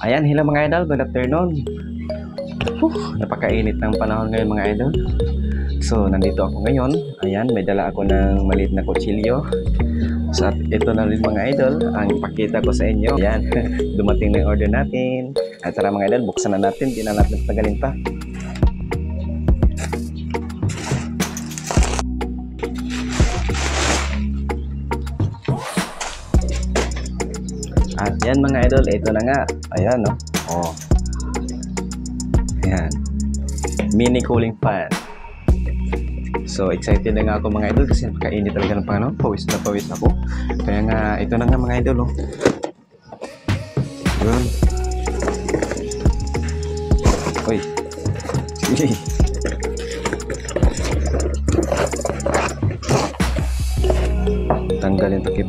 Ayan, hello mga idol, good afternoon. Napakainit ng panahon ngayon mga idol. So, nandito ako ngayon. Ayan, may dala ako ng maliit na kutsilyo. So, at ito na rin mga idol, ang ipakita ko sa inyo. Ayan, dumating na yung order natin. At tara mga idol, buksan na natin, di na natin tagalin pa. At yan mga idol, ito na nga. Ayan, no? Oh. Ayan. Mini cooling fan. So, excited na nga ako mga idol kasi napakainit talaga ng panahon. Pawis na pawis ako. Kaya nga, ito na nga mga idol, oh. Yun. Uy. Sige. Tanggalin takip.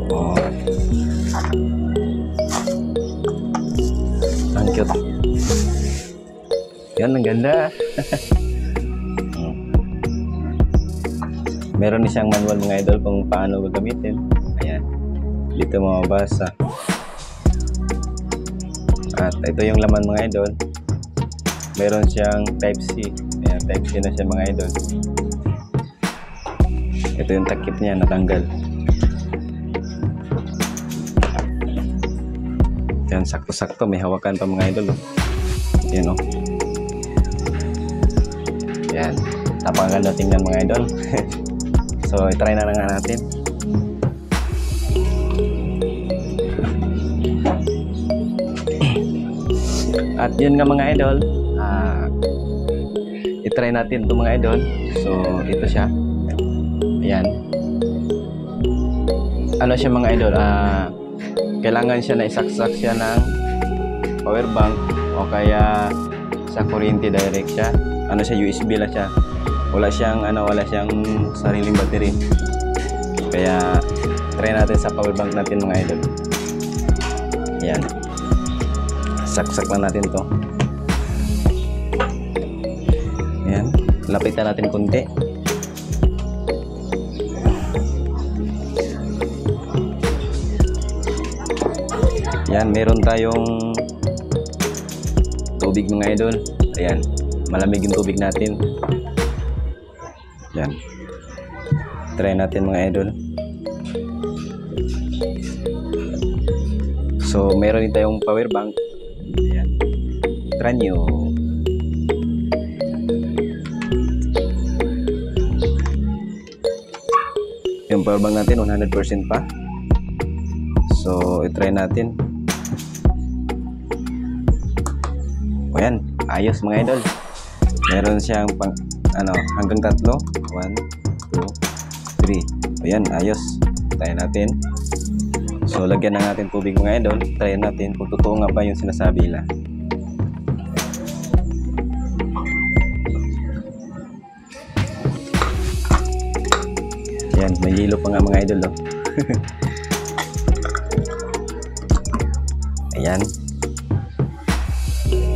Oh. Ang cute. Yan, ang ganda. Meron din siyang manual mga idol kung paano gagamitin. Ayan. Dito mababasa. At ito yung laman mga idol. Meron siyang type C. Ayan, type C na siya mga idol. Ito yung takip niya, natanggal. Yan, sakto-sakto. May hawakan pa mga idol. Yan, oh. Yan. Napakaganda tingnan mga idol. So, itry na nga natin. At yun nga mga idol. I-try natin ito mga idol. So, ito siya. Ayan. Ano siya mga idol? Kailangan siya na isaksak siya ng power bank o kaya sa kuryente direct siya. Ano siya, USB lang siya. Wala siyang sariling battery. Kaya try natin sa power bank natin mga idol. Ayan. Saksak lang natin to. Ayan. Lapitan natin konti. Yan, meron tayong tubig mga idol. Ayan, malamig yung tubig natin. Yan. Try natin mga idol. So, meron din tayong power bank. Ayan. Try nyo. Yung power bank natin, 100% pa. So, i-try natin. O yan, ayos mga idol. Meron siyang hanggang 3. 1, 2, 3. O yan, ayos. Try natin. So, lagyan na natin tubig mga idol. Try natin kung totoo nga ba yung sinasabi nila. Yan, may yelo pa nga mga idol, oh. Ayan.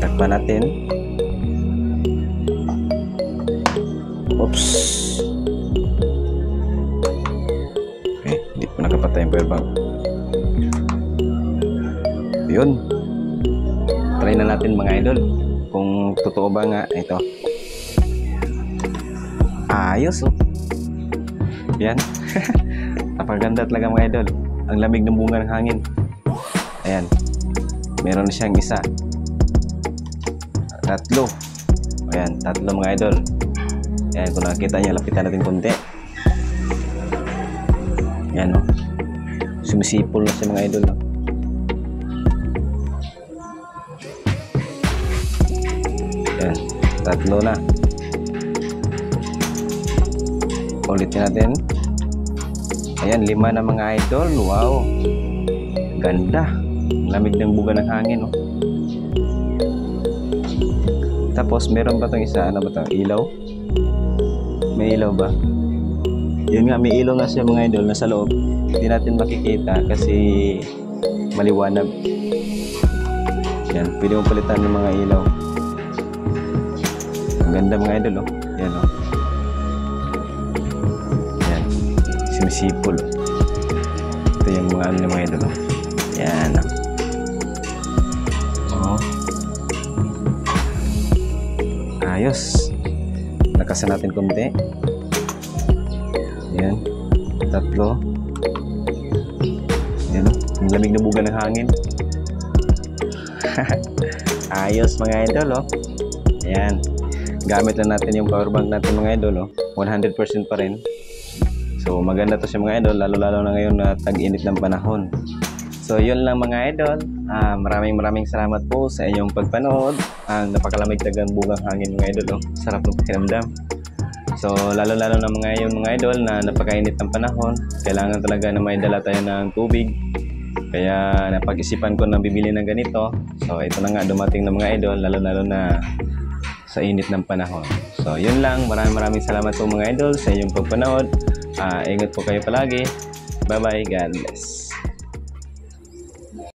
Takpan natin. Oops. Okay, hindi po nakapatay yung power bank. Yun. Try na natin mga idol. Kung totoo ba nga ito. Ayos, oh. Yan. Napaganda talaga mga idol. Ang lamig ng bunga ng hangin. Ayan. Meron siyang isa. 3. Ayan, 3 mga idol. Ayan, kung nakikita niya, lapitan natin konti. Ayan, oh. Sumisipol na siya mga idol, oh. Ayan, 3 na. Ulitin natin. Ayan, 5 na mga idol. Wow. Ganda. Lamig ng buga ng hangin, oh. Tapos meron ba itong isa? Ano ba ito? Ilaw? May ilaw ba? Yun nga, may ilaw nga siya mga idol. Nasa loob. Hindi natin makikita kasi maliwanag. Yan, pwede mo palitan ng mga ilaw. Ang ganda mga idol, oh. Yan, oh. Dami sipol. Ito yung mga ano mga idol. Yan. Oh. Ayos. Lakasan natin konti. Yan. 3. Yan. Ang lamig na buga ng hangin. Ayos mga idol, oh. Ayan. Gamit lang natin yung power bank natin mga idol, oh. 100% pa rin. So maganda to siya mga idol, lalo-lalo na ngayon na tag-init ng panahon. So yun lang mga idol. Maraming salamat po sa inyong pagpanood. Napakalamig tagang bugang hangin mga idol, oh. Sarap ng pakiramdam. So lalo-lalo na mga yun mga idol na napakainit ng panahon. Kailangan talaga na may dala tayo ng tubig. Kaya napag-isipan ko na bibili ng ganito. So ito na nga dumating ng mga idol, lalo-lalo na sa init ng panahon. So yun lang, maraming salamat po mga idol sa inyong pagpanood. Ingat po kayo palagi. Bye bye, God bless.